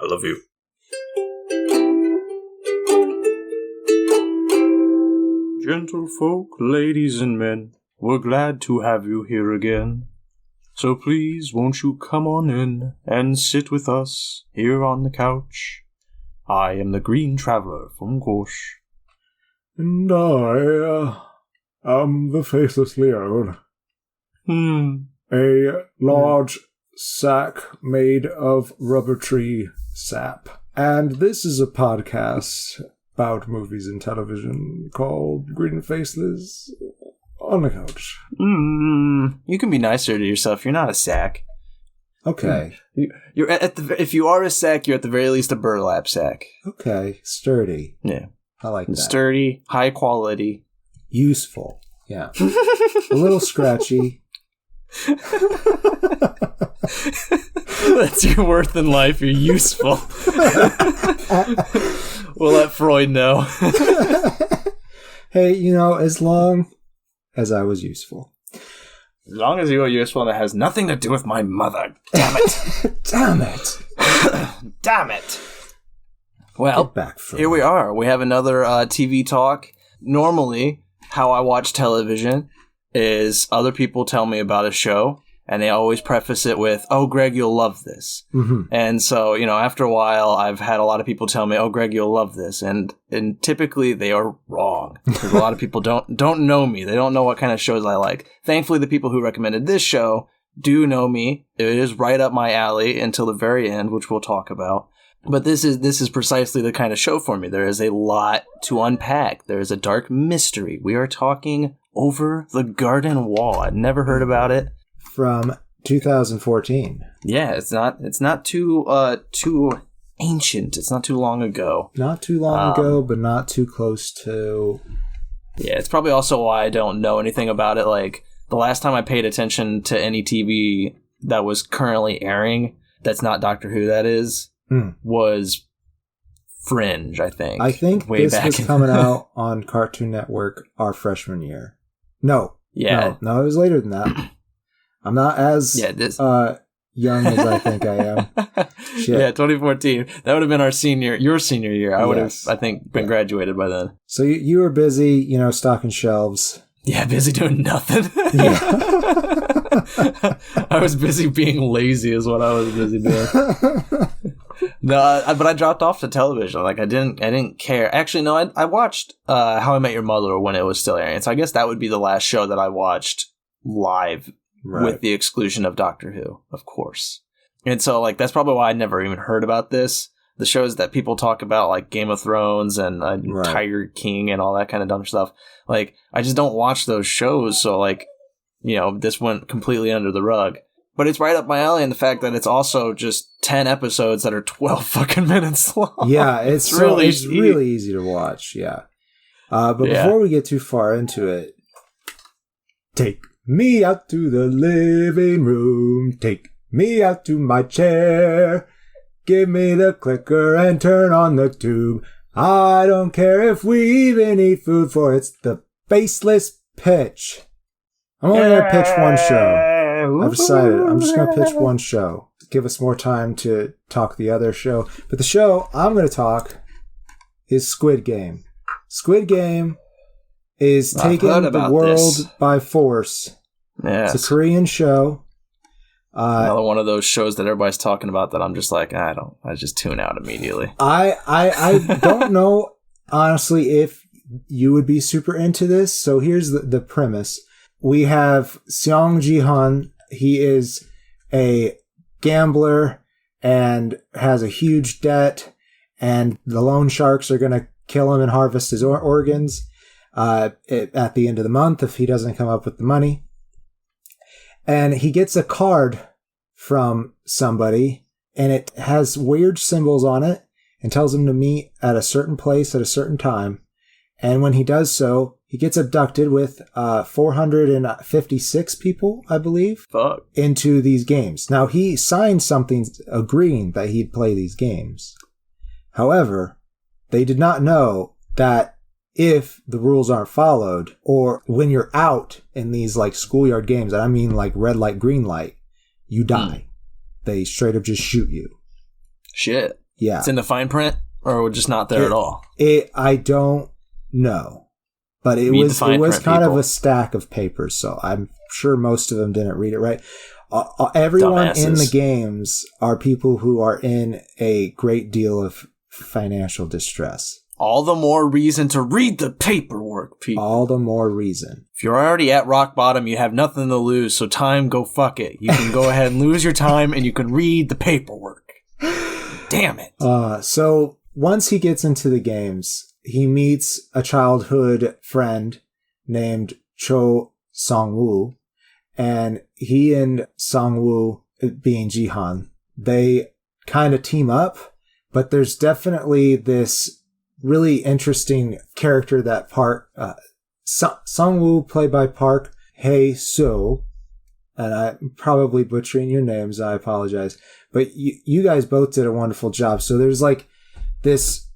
I love you. Gentlefolk, ladies and men, we're glad to have you here again. So please, won't you come on in and sit with us here on the couch? I am the Green Traveler from Gorsh. And I am the Faceless Leone. A large sack made of rubber tree sap. And this is a podcast about movies and television called Green Faceless on the Couch. You can be nicer to yourself. You're not a sack. Okay. You're if you are a sack, you're at the very least a burlap sack. Okay. Sturdy. Yeah. I like that. Sturdy, high quality. Useful. Yeah. A little scratchy. That's your worth in life. You're useful. We'll let Freud know. Hey, as long as I was useful. As long as you are useful, and it has nothing to do with my mother. Damn it. Damn it. Damn it. Well, here we are. We have another TV talk. Normally, how I watch television is other people tell me about a show, and they always preface it with, "Oh, Greg, you'll love this." Mm-hmm. And so, after a while, I've had a lot of people tell me, "Oh, Greg, you'll love this," and typically they are wrong because a lot of people don't know me. They don't know what kind of shows I like. Thankfully, the people who recommended this show do know me. It is right up my alley until the very end, which we'll talk about. But this is precisely the kind of show for me. There is a lot to unpack. There is a dark mystery. We are talking Over the Garden Wall. I'd never heard about it. From 2014. Yeah, it's not too ancient. It's not too long ago. Not too long ago, but not too close to. Yeah, it's probably also why I don't know anything about it. Like, the last time I paid attention to any TV that was currently airing, that's not Doctor Who, that is, was Fringe, I think. I think this was coming out on Cartoon Network our freshman year. No. Yeah. No, it was later than that. I'm not as young as I think I am. Shit. Yeah, 2014. That would have been your senior year. I would have, I think, been graduated by then. So you were busy, stocking shelves. Yeah, busy doing nothing. Yeah. I was busy being lazy is what I was busy doing. No, but I dropped off to television. Like, I didn't care. Actually, no, I watched How I Met Your Mother when it was still airing. So I guess that would be the last show that I watched live. Right. With the exclusion of Doctor Who, of course. And so, like, that's probably why I never even heard about this. The shows that people talk about, like Game of Thrones and Tiger King and all that kind of dumb stuff, like, I just don't watch those shows. So, like, this went completely under the rug. But it's right up my alley in the fact that it's also just 10 episodes that are 12 fucking minutes long. Yeah, it's really easy to watch, yeah. But before we get too far into it, take me out to the living room. Take me out to my chair. Give me the clicker and turn on the tube. I don't care if we even eat food, for it's the Faceless Pitch. I'm only going to pitch one show. I've decided I'm just going to pitch one show. Give us more time to talk the other show. But the show I'm going to talk is Squid Game. Squid Game is taking the world by force. Yes. It's a Korean show. Another one of those shows that everybody's talking about that I'm just like, I just tune out immediately. I don't know, honestly, if you would be super into this. So here's the premise. We have Seong Ji-hun. He is a gambler and has a huge debt, and the loan sharks are going to kill him and harvest his organs at the end of the month if he doesn't come up with the money. And he gets a card from somebody, and it has weird symbols on it and tells him to meet at a certain place at a certain time. And when he does so, he gets abducted with 456 people, I believe, into these games. Now, he signed something agreeing that he'd play these games. However, they did not know that if the rules aren't followed, or when you're out in these like schoolyard games, and I mean like red light, green light, you die. They straight up just shoot you. Shit. Yeah. It's in the fine print, or just not there at all? I don't know. But it was kind of a stack of papers, so I'm sure most of them didn't read it right. Everyone Dumbasses. In the games are people who are in a great deal of financial distress. All the more reason to read the paperwork, people. All the more reason. If you're already at rock bottom, you have nothing to lose, so time, go fuck it. You can go ahead and lose your time, and you can read the paperwork. Damn it. So once he gets into the games, he meets a childhood friend named Cho Song-woo, and he and Song-woo, being Jihan, they kind of team up, but there's definitely this really interesting character that Song-woo, played by Park Hae-soo, and I'm probably butchering your names, I apologize, but you guys both did a wonderful job. So there's like this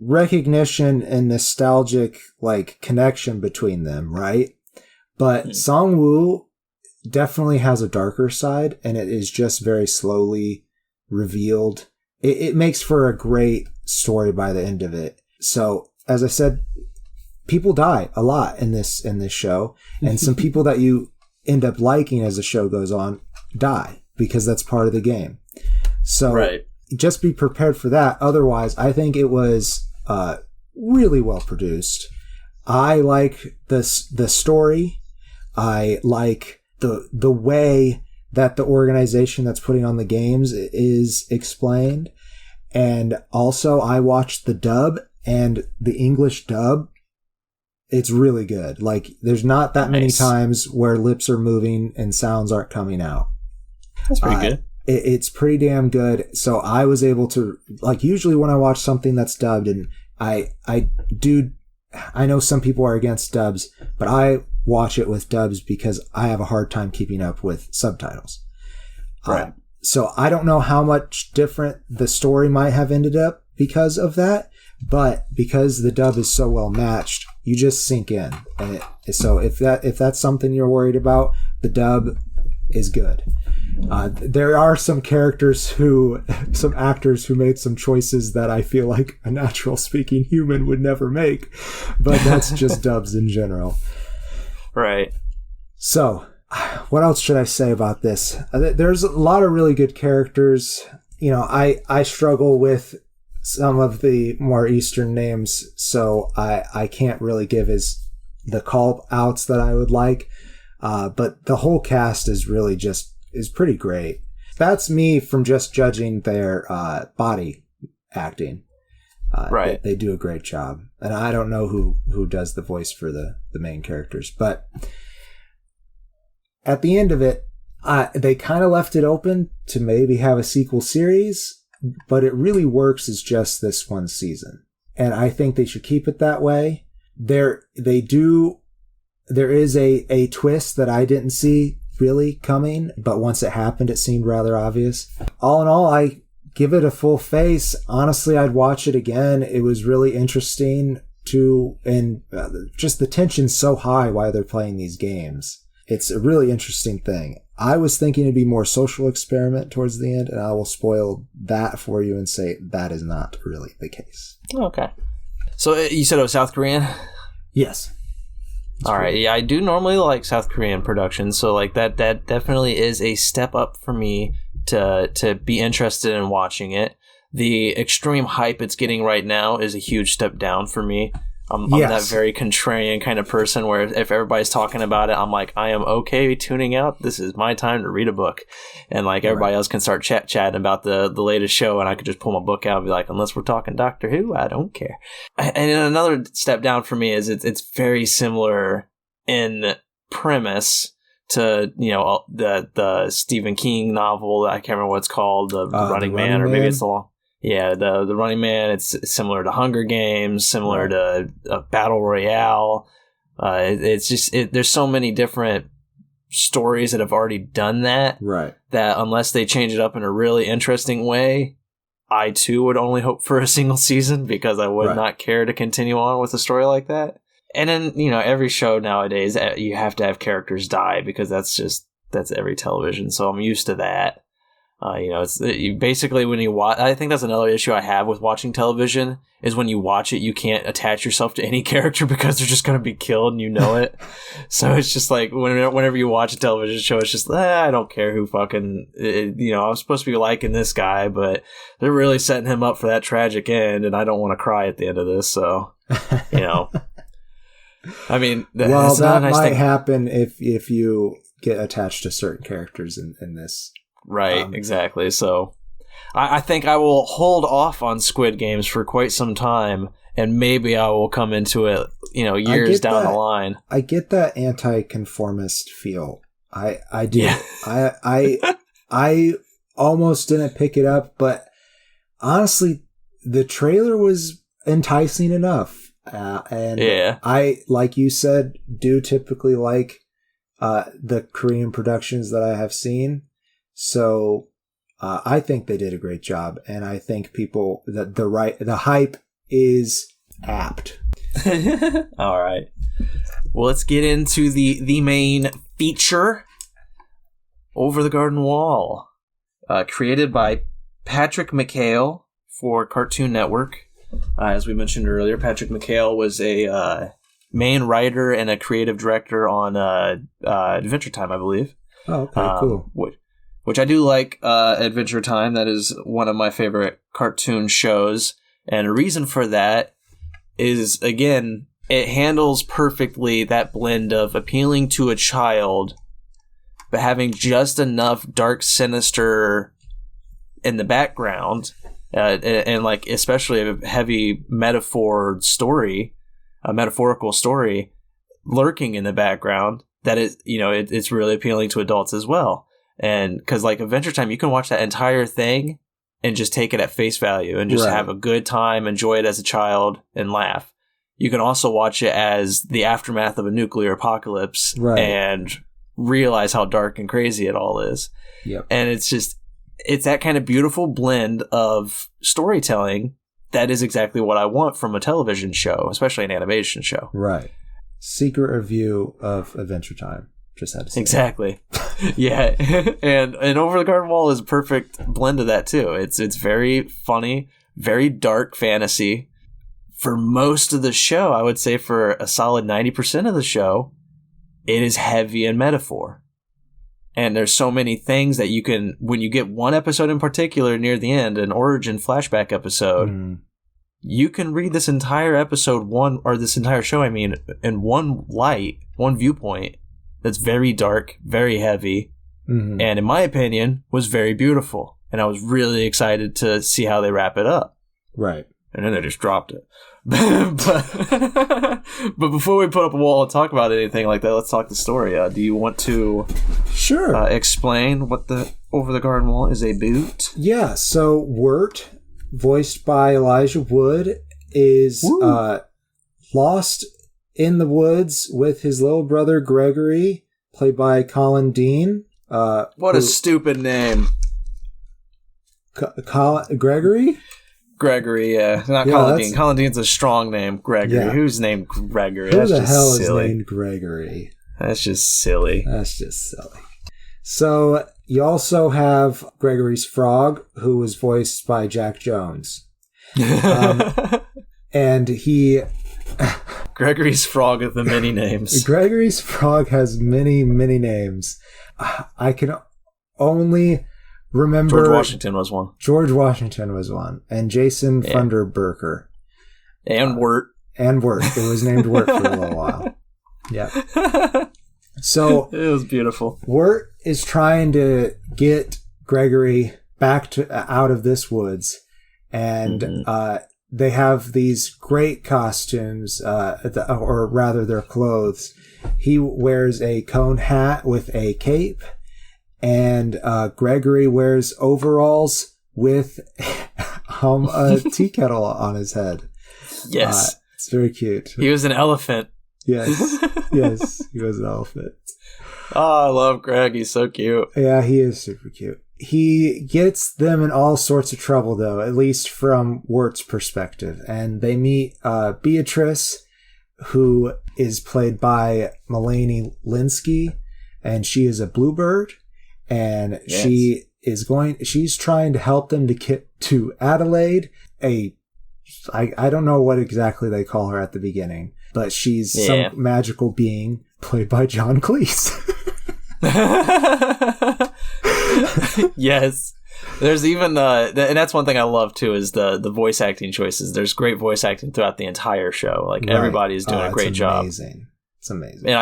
recognition and nostalgic like connection between them, right? But Song-woo definitely has a darker side, and it is just very slowly revealed. It makes for a great story by the end of it. So, as I said, people die a lot in this show, and some people that you end up liking as the show goes on die, because that's part of the game. So just be prepared for that. Otherwise, I think it was really well produced. I like the story. I like the way that the organization that's putting on the games is explained. And also, I watched the dub, and the English dub, it's really good. Like, there's not that many times where lips are moving and sounds aren't coming out. That's pretty good. It's pretty damn good. So I was able to, like, usually when I watch something that's dubbed, and I know some people are against dubs, but I watch it with dubs because I have a hard time keeping up with subtitles. Right. So I don't know how much different the story might have ended up because of that, but because the dub is so well matched, you just sink in. And so if that's something you're worried about, the dub is good. There are some actors who made some choices that I feel like a natural speaking human would never make, but that's just dubs in general. Right. So, what else should I say about this? There's a lot of really good characters. You know, I struggle with some of the more Eastern names, so I can't really give the call outs that I would like. But the whole cast is really is pretty great. That's me from just judging their body acting. Right. They do a great job. And I don't know who does the voice for the main characters, but at the end of it, they kind of left it open to maybe have a sequel series, but it really works as just this one season. And I think they should keep it that way. There is a twist that I didn't see really coming, but once it happened, it seemed rather obvious. All in all, I give it a full face. Honestly, I'd watch it again. It was really interesting and just the tension's so high while they're playing these games. It's a really interesting thing. I was thinking it'd be more social experiment towards the end, and I will spoil that for you and say that is not really the case. Okay. So you said it was South Korean? Yes. All right. Yeah, I do normally like South Korean productions, so like that definitely is a step up for me to be interested in watching it. The extreme hype it's getting right now is a huge step down for me. I'm that very contrarian kind of person where if everybody's talking about it, I'm like, I am okay tuning out. This is my time to read a book. And like everybody else can start chatting about the latest show, and I could just pull my book out and be like, unless we're talking Doctor Who, I don't care. And then another step down for me is it's very similar in premise to, you know, the Stephen King novel. I can't remember what it's called, the Running Man, or maybe it's the long. Yeah, the Running Man, it's similar to Hunger Games, similar to Battle Royale. It's just, there's so many different stories that have already done that. Right. That unless they change it up in a really interesting way, I too would only hope for a single season, because I would not care to continue on with a story like that. And then, you know, every show nowadays, you have to have characters die, because that's every television. So I'm used to that. It's basically when you watch. I think that's another issue I have with watching television is when you watch it, you can't attach yourself to any character because they're just going to be killed and you know it. So it's just like whenever you watch a television show, it's just I don't care who fucking I'm supposed to be liking this guy, but they're really setting him up for that tragic end, and I don't want to cry at the end of this. So I mean, well, that might happen if you get attached to certain characters in this. Right, exactly. So I think I will hold off on Squid Games for quite some time, and maybe I will come into it, years down the line. I get that anti-conformist feel. I do. Yeah. I almost didn't pick it up, but honestly, the trailer was enticing enough. And I, like you said, do typically like the Korean productions that I have seen. So I think they did a great job, and I think the hype is apt. All right. Well, let's get into the main feature, Over the Garden Wall, created by Patrick McHale for Cartoon Network. As we mentioned earlier, Patrick McHale was a main writer and a creative director on Adventure Time, I believe. Oh, okay, cool. Which I do like Adventure Time. That is one of my favorite cartoon shows. And a reason for that is, again, it handles perfectly that blend of appealing to a child, but having just enough dark, sinister in the background, and like especially a heavy metaphorical story lurking in the background that is, it's really appealing to adults as well. And because like Adventure Time, you can watch that entire thing and just take it at face value and just have a good time, enjoy it as a child, and laugh. You can also watch it as the aftermath of a nuclear apocalypse and realize how dark and crazy it all is. Yep. And it's that kind of beautiful blend of storytelling that is exactly what I want from a television show, especially an animation show. Right. Secret review of Adventure Time. Just had to say. Exactly. Yeah. and Over the Garden Wall is a perfect blend of that too. It's very funny, very dark fantasy. For most of the show, I would say for a solid 90% of the show, it is heavy in metaphor. And there's so many things that you can, when you get one episode in particular near the end, an origin flashback episode, you can read this entire this entire show, in one viewpoint that's very dark, very heavy, and in my opinion, was very beautiful. And I was really excited to see how they wrap it up. Right. And then they just dropped it. but before we put up a wall and talk about anything like that, let's talk the story. Do you want to explain what the Over the Garden Wall is about? Yeah, so Wirt, voiced by Elijah Wood, is lost in the woods with his little brother Gregory, played by Colin Dean. What a stupid name. Gregory? Gregory, yeah. Not Colin Dean. Colin Dean's a strong name. Gregory. Yeah. Who's named Gregory? Who the hell is named Gregory? That's just silly. So you also have Gregory's frog, who was voiced by Jack Jones. And he... Gregory's frog of the many names. Gregory's frog has many, many names. I can only... remember George Washington was one. And Jason Funderburker. And Wirt. It was named Wirt for a little while. Yeah. So it was beautiful. Wirt is trying to get Gregory back out of this woods. And they have these great costumes, or rather their clothes. He wears a cone hat with a cape. And Gregory wears overalls with a tea kettle on his head. Yes. It's very cute. He was an elephant. Yes, he was an elephant. Oh, I love Greg. He's so cute. Yeah, he is super cute. He gets them in all sorts of trouble, though, at least from Wirt's perspective. And they meet Beatrice, who is played by Melanie Linsky, and she is a bluebird. And she she's trying to help them to get to Adelaide, I don't know what exactly they call her at the beginning, but she's some magical being played by John Cleese. Yes. There's even and that's one thing I love too, is the voice acting choices. There's great voice acting throughout the entire show. Like everybody's doing a great job. It's amazing. And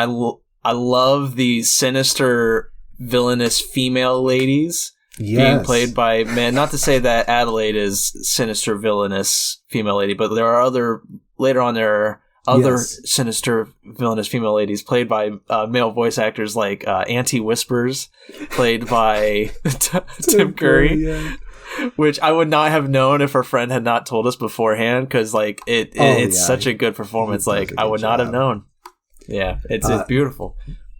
I love the sinister villainous female ladies being played by men. Not to say that Adelaide is sinister villainous female lady, but there are other sinister villainous female ladies played by male voice actors, like Auntie Whispers, played by Tim Curry, which I would not have known if her friend had not told us beforehand, because like it's such a good performance. Like I would not have known. Yeah, it's beautiful.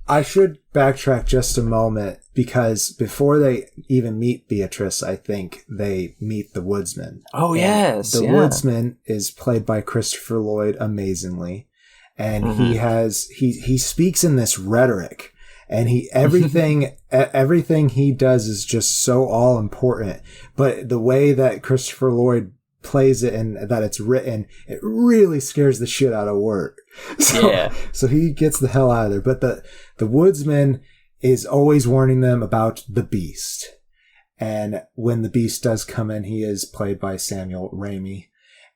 I should backtrack just a moment, because before they even meet Beatrice, I think they meet the Woodsman. Oh, yes. The Woodsman is played by Christopher Lloyd amazingly. And he speaks in this rhetoric, and everything he does is just so all important. But the way that Christopher Lloyd plays it and that it's written, it really scares the shit out of work. So he gets the hell out of there. But the Woodsman is always warning them about the Beast. And when the Beast does come in, he is played by Samuel Ramey.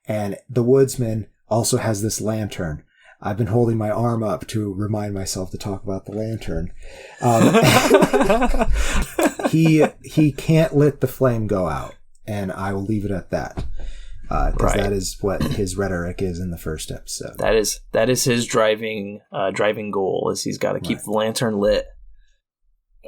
And the Woodsman also has this lantern. I've been holding my arm up to remind myself to talk about the lantern. He can't let the flame go out. And I will leave it at that. Because that is what his rhetoric is in the first episode. That is his driving goal, is he's got to keep the lantern lit.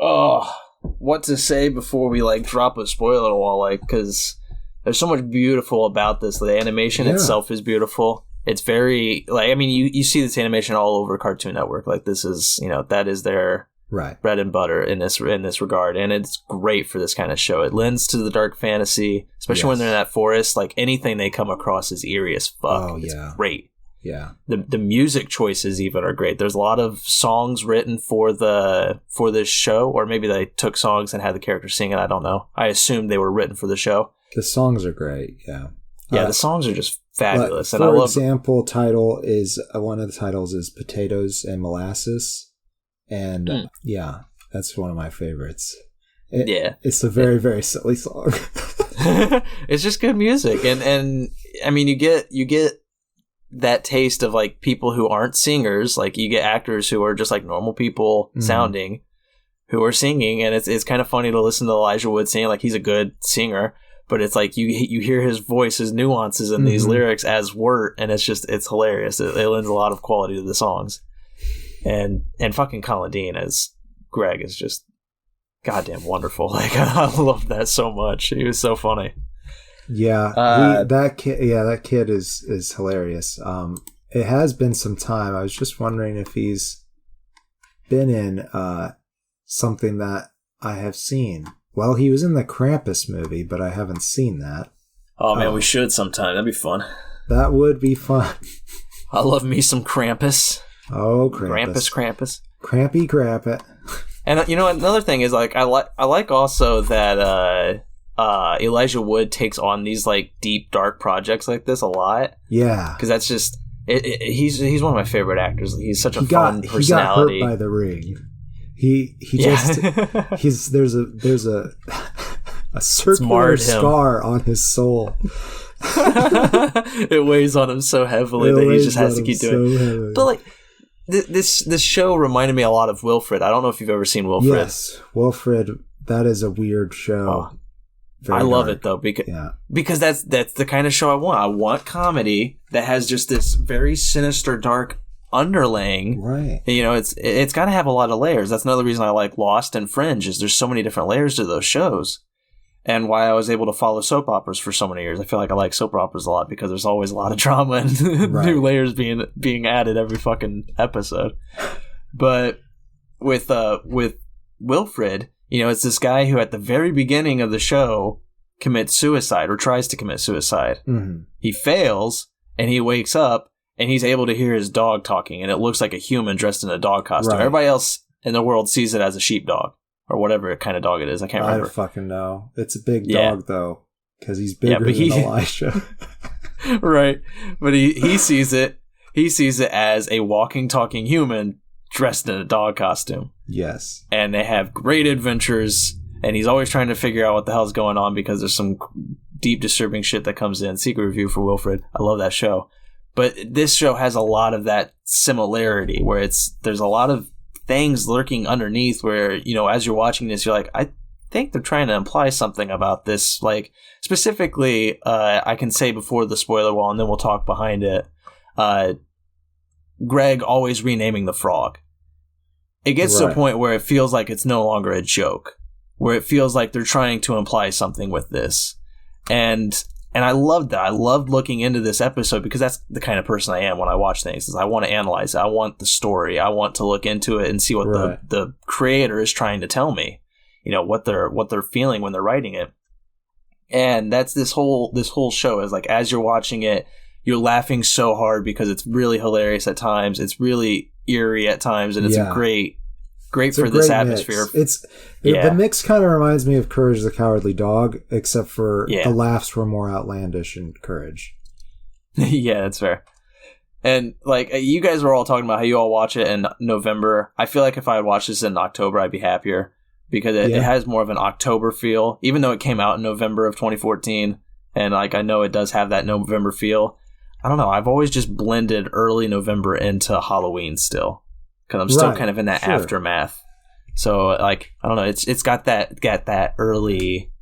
Oh, what to say before we like drop a spoiler wall? Like, because there's so much beautiful about this. The animation itself is beautiful. It's very like, I mean, you see this animation all over Cartoon Network. Like, this is, that is their bread and butter in this regard, and it's great for this kind of show. It lends to the dark fantasy, especially when they're in that forest. Like, anything they come across is eerie as fuck. It's great. Yeah. The music choices even are great. There's a lot of songs written for this show, or maybe they took songs and had the characters sing it. I don't know. I assume they were written for the show. The songs are great. Yeah. Yeah, the songs are just fabulous. For example, one of the titles is Potatoes and Molasses. And that's one of my favorites. It's a very, very silly song. It's just good music. And I mean, you get that taste of like people who aren't singers. Like, you get actors who are just like normal people sounding, who are singing, and it's kind of funny to listen to Elijah Wood sing. Like, he's a good singer, but it's like you hear his voice, his nuances in these lyrics as Wirt, and it's hilarious. It lends a lot of quality to the songs. And fucking Colin Dean as Greg is just goddamn wonderful. Like, I love that so much. He was so funny. Yeah, that kid is hilarious. It has been some time. I was just wondering if he's been in something that I have seen. Well, he was in the Krampus movie, but I haven't seen that. Oh man, we should sometime. That'd be fun. That would be fun. I love me some Krampus. Oh, Krampus. Krampus. Crampy Crappet. And another thing is, like, I like also that Elijah Wood takes on these like deep dark projects like this a lot. Yeah, because that's just he's one of my favorite actors. He's such a fun personality. He got hurt by the ring. He just there's a circular scar on his soul. It weighs on him so heavily that he just has to keep doing it. But like, this show reminded me a lot of Wilfred. I don't know if you've ever seen Wilfred. Yes, Wilfred. That is a weird show. I love it though, because that's the kind of show I want. I want comedy that has just this very sinister, dark underlaying. Right. It's got to have a lot of layers. That's another reason I like Lost and Fringe, is there's so many different layers to those shows. And why I was able to follow soap operas for so many years. I feel like I like soap operas a lot because there's always a lot of drama and new layers being added every fucking episode. But with Wilfred, it's this guy who at the very beginning of the show commits suicide or tries to commit suicide. Mm-hmm. He fails and he wakes up and he's able to hear his dog talking, and it looks like a human dressed in a dog costume. Right. Everybody else in the world sees it as a sheepdog. or whatever kind of dog it is. I can't remember. I don't fucking know. It's a big dog though, because he's bigger than Elisha. Right, but he sees it. He sees it as a walking, talking human dressed in a dog costume. Yes, and they have great adventures. And he's always trying to figure out what the hell's going on because there's some deep, disturbing shit that comes in. Secret review for Wilfred. I love that show. But this show has a lot of that similarity where there's a lot of things lurking underneath where, you know, as you're watching this, you're like, I think they're trying to imply something about this. Like, specifically, I can say before the spoiler wall, and then we'll talk behind it, Greg always renaming the frog. It gets to a point where it feels like it's no longer a joke. Where it feels like they're trying to imply something with this. And I loved that. I loved looking into this episode because that's the kind of person I am when I watch things. Is I want to analyze it. I want the story. I want to look into it and see what the creator is trying to tell me. You know, what they're feeling when they're writing it. And that's this whole show is like, as you're watching it, you're laughing so hard because it's really hilarious at times. It's really eerie at times, and it's a great for this atmosphere. The mix kind of reminds me of Courage the Cowardly Dog, except for the laughs were more outlandish in Courage. Yeah, that's fair. And like you guys were all talking about how you all watch it in November. I feel like if I had watched this in October, I'd be happier because it has more of an October feel, even though it came out in November of 2014. And like I know it does have that November feel. I don't know. I've always just blended early November into Halloween still. Because I'm still kind of in that aftermath. So, like, I don't know. It's got that early,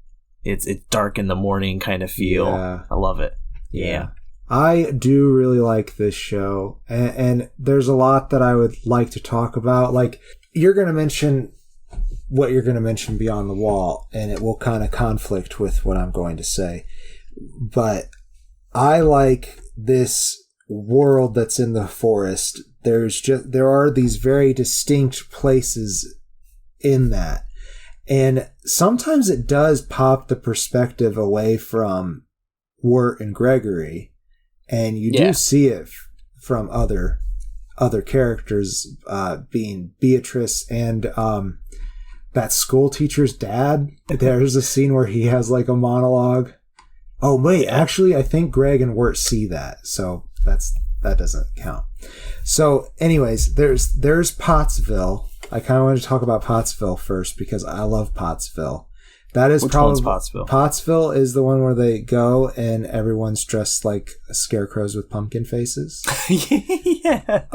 it's dark in the morning kind of feel. Yeah. I love it. Yeah. I do really like this show. And there's a lot that I would like to talk about. Like, you're going to mention what you're going to mention Beyond the Wall, and it will kind of conflict with what I'm going to say. But I like this world that's in the forest. There are these very distinct places in that, and sometimes it does pop the perspective away from Wirt and Gregory, and you do see it from other characters, being Beatrice and that school teacher's dad. There's a scene where he has like a monologue. Oh wait, actually I think Greg and Wirt see that, so that doesn't count. So anyways, there's Pottsville. I kind of want to talk about Pottsville first because I love Pottsville. That is probably Pottsville. Pottsville is the one where they go and everyone's dressed like scarecrows with pumpkin faces. Yeah.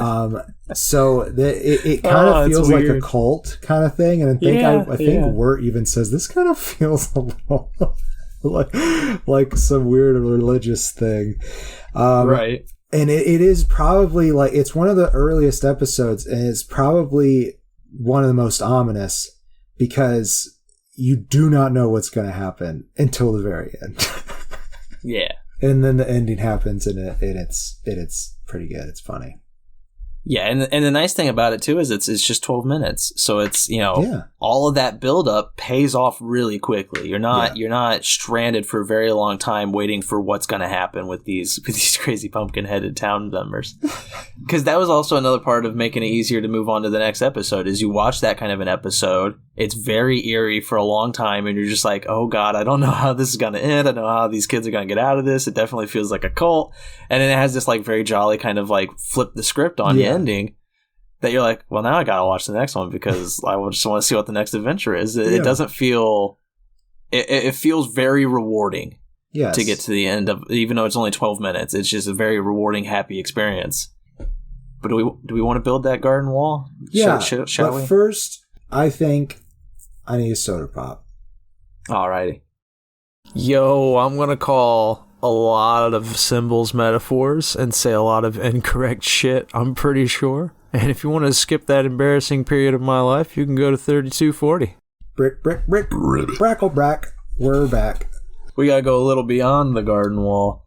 So it kind of feels like a cult kind of thing, and I think Wirt even says this kind of feels a little like some weird religious thing. Right. And it is probably like, it's one of the earliest episodes, and it's probably one of the most ominous because you do not know what's going to happen until the very end. Yeah. And then the ending happens, and it's pretty good. It's funny. Yeah, and the nice thing about it too is it's just 12 minutes, so it's, you know, all of that build up pays off really quickly. You're not stranded for a very long time waiting for what's going to happen with these crazy pumpkin headed town members. Because that was also another part of making it easier to move on to the next episode. Is you watch that kind of an episode, it's very eerie for a long time, and you're just like, oh god, I don't know how this is going to end. I don't know how these kids are going to get out of this. It definitely feels like a cult, and then it has this like very jolly kind of like flip the script on you ending that you're like, well, now I gotta watch the next one because I just want to see what the next adventure is. It doesn't feel it feels very rewarding to get to the end of, even though it's only 12 minutes. It's just a very rewarding, happy experience. But do we want to build that garden wall? Shall we? But first, I think I need a soda pop. Alrighty. Yo, I'm gonna call a lot of symbols metaphors and say a lot of incorrect shit, I'm pretty sure. And if you want to skip that embarrassing period of my life, you can go to 3240. Brick, brackle, brack. We're back. We gotta go a little beyond the garden wall.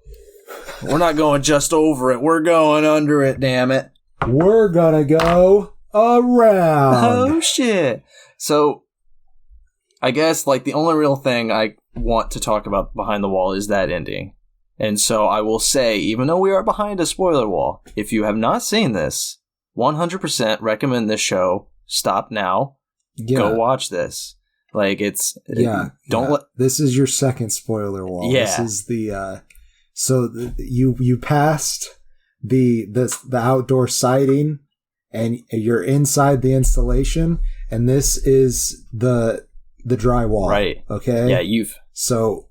We're not going just over it. We're going under it, damn it. We're gonna go around. Oh, shit. So, I guess, like, the only real thing I want to talk about behind the wall is that ending. And so I will say, even though we are behind a spoiler wall, if you have not seen this, 100% recommend this show. Stop now. Go watch this. Like This is your second spoiler wall. Yeah. This is the you passed the outdoor sighting and you're inside the installation, and this is the drywall. Right. Okay. Yeah, so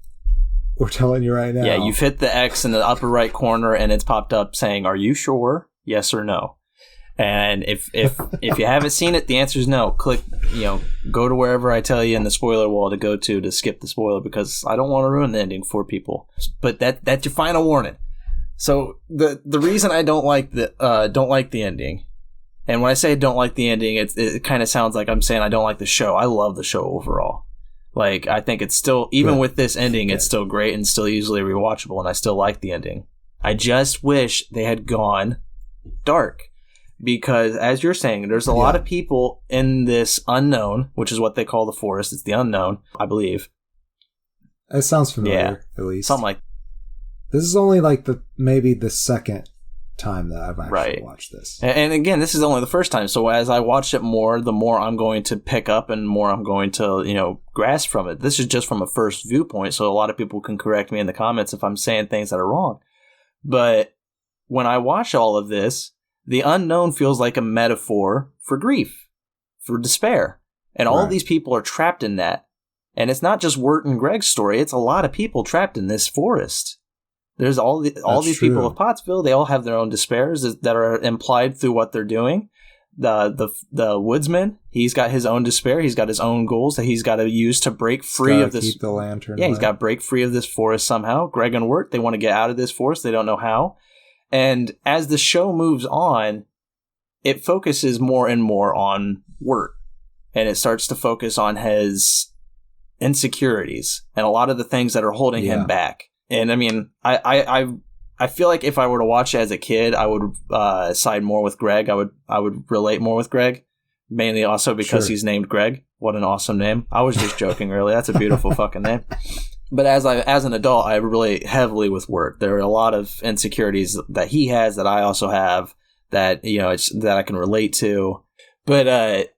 we're telling you right now. Yeah, you've hit the X in the upper right corner and it's popped up saying, "Are you sure? Yes or no?" And if you haven't seen it, the answer is no. Click, go to wherever I tell you in the spoiler wall to go to skip the spoiler, because I don't want to ruin the ending for people. But that's your final warning. So the reason I don't like the ending, and when I say I don't like the ending, it kind of sounds like I'm saying I don't like the show. I love the show overall. Like, I think it's still, even with this ending, it's still great and still easily rewatchable, and I still like the ending. I just wish they had gone dark. Because, as you're saying, there's a lot of people in this unknown, which is what they call the forest. It's the unknown, I believe. It sounds familiar, at least. Something like this is only like maybe the second time that I've actually watched this. And again, this is only the first time. So as I watch it more, the more I'm going to pick up and more I'm going to, grasp from it. This is just from a first viewpoint, so a lot of people can correct me in the comments if I'm saying things that are wrong. But when I watch all of this, the unknown feels like a metaphor for grief, for despair. And all of these people are trapped in that. And it's not just Wirt and Greg's story. It's a lot of people trapped in this forest. There's all these people of Pottsville. They all have their own despairs that are implied through what they're doing. The woodsman, he's got his own despair. He's got his own goals that he's got to use to break free of this. Keep the lantern. Yeah, he's got to break free of this forest somehow. Greg and Wirt, they want to get out of this forest. They don't know how. And as the show moves on, it focuses more and more on Wirt. And it starts to focus on his insecurities and a lot of the things that are holding him back. And I mean, I feel like if I were to watch it as a kid, I would side more with Greg. I would relate more with Greg, mainly also because he's named Greg. What an awesome name. I was just joking earlier. That's a beautiful fucking name. But as an adult, I relate heavily with Wirt. There are a lot of insecurities that he has that I also have that, that I can relate to. But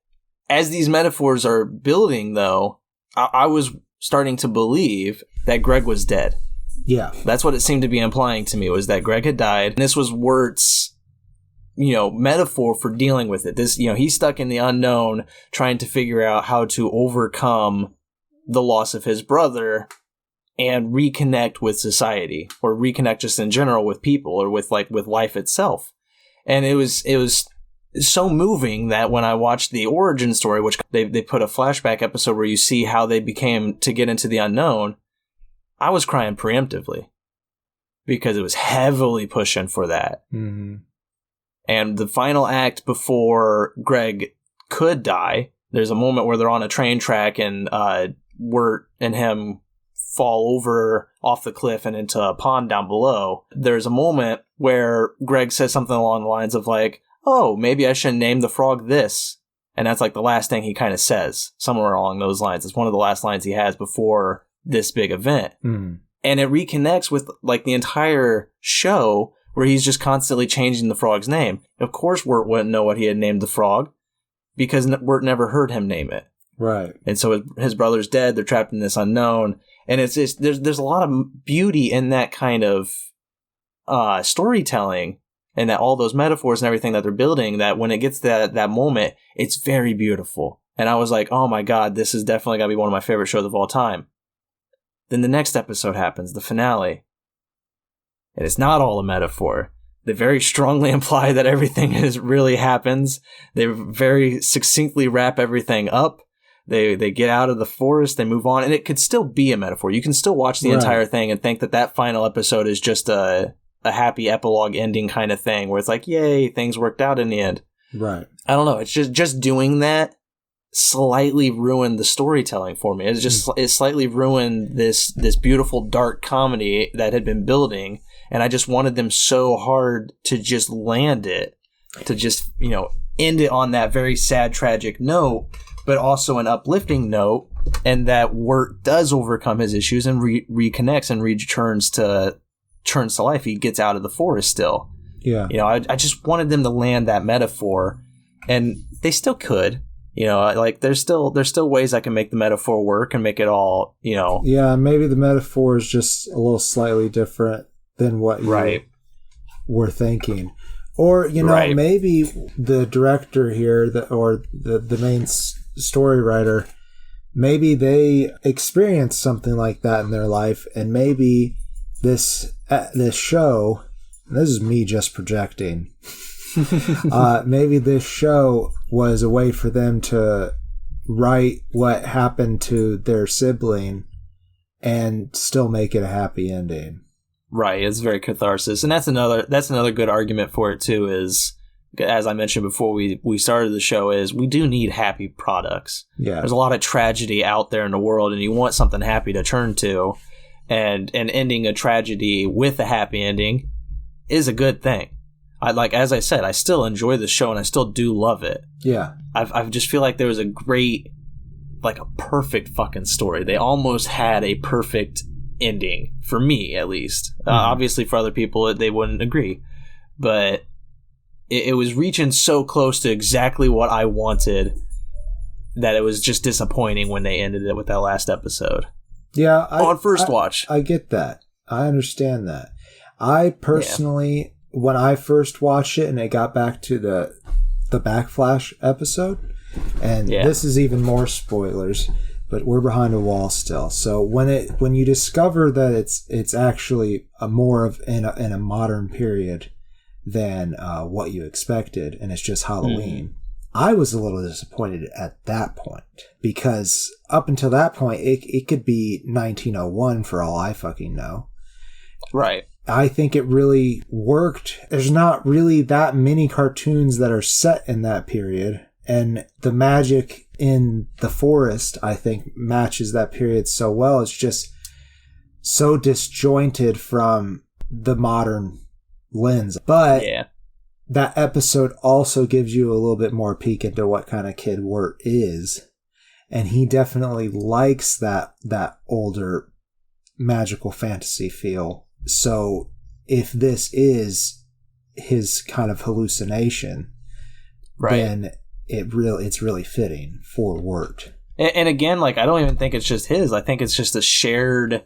as these metaphors are building, though, I was starting to believe that Greg was dead. Yeah. That's what it seemed to be implying to me, was that Greg had died. And this was Wirt's, metaphor for dealing with it. This, he's stuck in the unknown trying to figure out how to overcome the loss of his brother and reconnect with society, or reconnect just in general with people, or with life itself. And it was so moving that when I watched the origin story, which they put a flashback episode where you see how they became to get into the unknown, I was crying preemptively because it was heavily pushing for that. Mm-hmm. And the final act before Greg could die, there's a moment where they're on a train track and Wirt and him fall over off the cliff and into a pond down below. There's a moment where Greg says something along the lines of like, "Oh, maybe I should name the frog this." And that's like the last thing he kind of says, somewhere along those lines. It's one of the last lines he has before this big event. Mm. And it reconnects with like the entire show where he's just constantly changing the frog's name. Of course, Wirt wouldn't know what he had named the frog because Wirt never heard him name it. Right. And so his brother's dead. They're trapped in this unknown. And it's just, there's a lot of beauty in that kind of storytelling, and that all those metaphors and everything that they're building, that when it gets to that moment, it's very beautiful. And I was like, oh my God, this is definitely going to be one of my favorite shows of all time. Then the next episode happens, the finale. And it's not all a metaphor. They very strongly imply that everything really happens. They very succinctly wrap everything up. They get out of the forest, they move on, and it could still be a metaphor. You can still watch the entire thing and think that final episode is just a happy epilogue ending kind of thing, where it's like, yay, things worked out in the end. Right. I don't know. It's just doing that slightly ruined the storytelling for me. It slightly ruined this beautiful dark comedy that had been building, and I just wanted them so hard to just land it, to just, end it on that very sad, tragic note, but also an uplifting note, and that Wirt does overcome his issues and reconnects and returns to life. He gets out of the forest still. Yeah. I just wanted them to land that metaphor, and they still could. You know, like there's still ways I can make the metaphor work and make it all, you know. Yeah, maybe the metaphor is just a little slightly different than what you were thinking. Or, you know, maybe the director here or the main story writer, maybe they experienced something like that in their life, and maybe this show, this is me just projecting, maybe this show was a way for them to write what happened to their sibling and still make it a happy ending. Right, it's very catharsis, and that's another good argument for it too. Is, as I mentioned before we started the show, is we do need happy products. Yeah, there's a lot of tragedy out there in the world, and you want something happy to turn to, and ending a tragedy with a happy ending is a good thing. As I said, I still enjoy the show, and I still do love it. Yeah, I just feel like there was a great, like a perfect fucking story. They almost had a perfect ending, for me at least. Obviously for other people they wouldn't agree, but it was reaching so close to exactly what I wanted that it was just disappointing when they ended it with that last episode. Yeah, on first watch. I get that. I understand that. I personally, when I first watched it and it got back to the Backflash episode, and this is even more spoilers, but we're behind a wall still. So when you discover that it's actually more of in a modern period than what you expected, and it's just Halloween, I was a little disappointed at that point, because up until that point it could be 1901 for all I fucking know. Right. I think it really worked. There's not really that many cartoons that are set in that period, and the magic in the forest, I think, matches that period so well. It's just so disjointed from the modern lens. But that episode also gives you a little bit more peek into what kind of kid Wirt is. And he definitely likes that older magical fantasy feel. So if this is his kind of hallucination, then it's really fitting for Wirt. And again, like, I don't even think it's just his. I think it's just a shared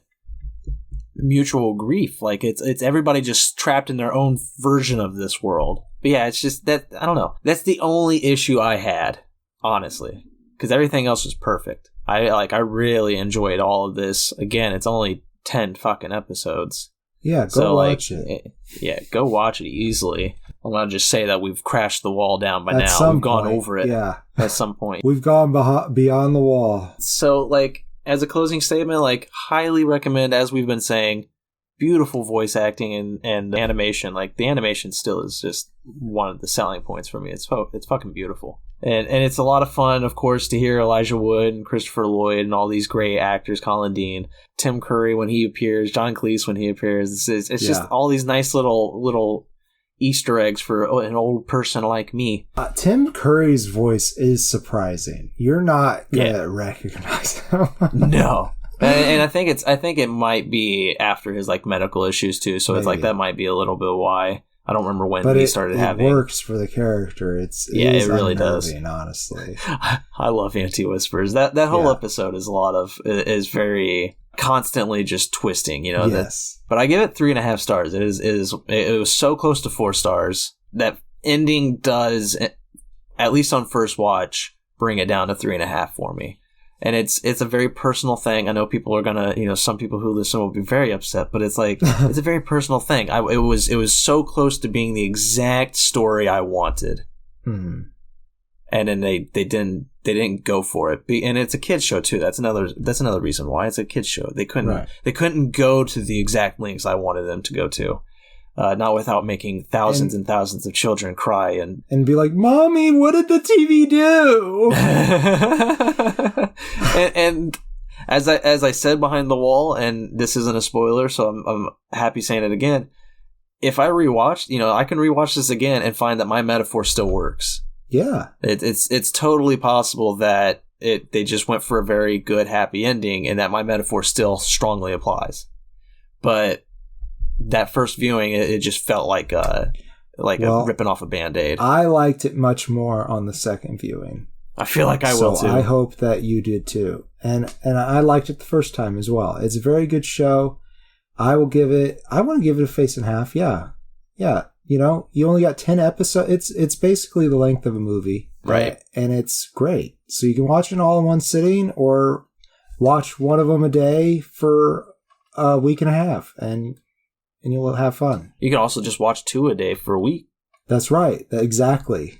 mutual grief. Like, it's everybody just trapped in their own version of this world. But yeah, it's just that, I don't know. That's the only issue I had, honestly, because everything else was perfect. I really enjoyed all of this. Again, it's only 10 fucking episodes. Yeah, go watch it. Yeah, go watch it easily. I'm going to just say that we've crashed the wall down by now. We've gone over it at some point. We've gone beyond the wall. So, like, as a closing statement, like, highly recommend, as we've been saying, beautiful voice acting and animation. Like, the animation still is just one of the selling points for me. It's fucking beautiful. And it's a lot of fun, of course, to hear Elijah Wood and Christopher Lloyd and all these great actors, Colin Dean, Tim Curry when he appears, John Cleese when he appears. It's just all these nice little Easter eggs for an old person like me. Tim Curry's voice is surprising. You're not gonna recognize him. No. And I think it might be after his like medical issues too. So it's like that might be a little bit why. I don't remember when he started having. It works for the character. It really does. Honestly, I love Auntie Whispers. That whole episode is very constantly just twisting. You know. Yes. But I give it 3.5 stars. It was so close to 4 stars. That ending does, at least on first watch, bring it down to 3.5 for me. And it's a very personal thing. I know people are gonna, some people who listen will be very upset, but it's like, it's a very personal thing. It was so close to being the exact story I wanted. Mm-hmm. And then they didn't go for it. And it's a kids show too. That's another reason why it's a kids show. They couldn't go to the exact lengths I wanted them to go to. Not without making thousands and thousands of children cry and be like, "Mommy, what did the TV do?" and as I said behind the wall, and this isn't a spoiler, so I'm happy saying it again. If I rewatched, I can rewatch this again and find that my metaphor still works. Yeah, it's totally possible that they just went for a very good happy ending, and that my metaphor still strongly applies, but that first viewing, it just felt like a ripping off a Band-Aid. I liked it much more on the second viewing. I feel like I will too. I hope that you did too. And I liked it the first time as well. It's a very good show. I want to give it a face and a half. Yeah. Yeah. You know, you only got 10 episodes. It's basically the length of a movie. Right. And it's great. So you can watch it all in one sitting or watch one of them a day for a week and a half and you'll have fun. You can also just watch 2 a day for a week. That's right. Exactly.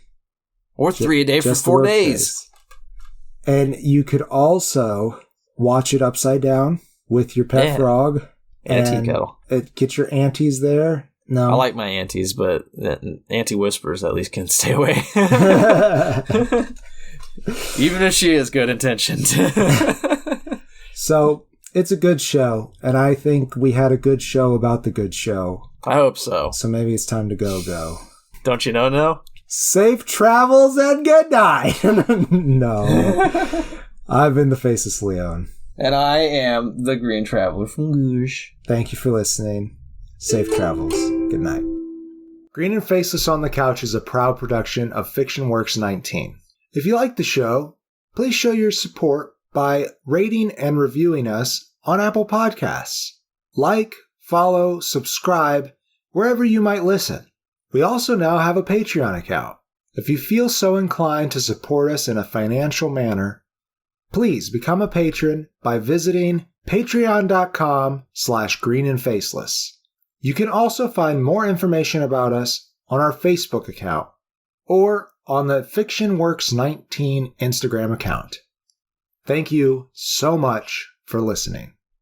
Or 3 a day for 4 days. And you could also watch it upside down with your pet frog. And a tea kettle. Get your aunties there. No. I like my aunties, but Auntie Whispers at least can stay away. Even if she is good intentioned. So, it's a good show. And I think we had a good show about the good show. I hope so. So maybe it's time to go. Don't you know, no? Safe travels and good night. No. I've been the Faceless Leon. And I am the Green Traveler from Goosh. Thank you for listening. Safe travels. Good night. Green and Faceless on the Couch is a proud production of Fiction Works 19. If you like the show, please show your support by rating and reviewing us on Apple Podcasts. Like, follow, subscribe, wherever you might listen. We also now have a Patreon account. If you feel so inclined to support us in a financial manner, please become a patron by visiting patreon.com/greenandfaceless. You can also find more information about us on our Facebook account or on the Fiction Works 19 Instagram account. Thank you so much for listening.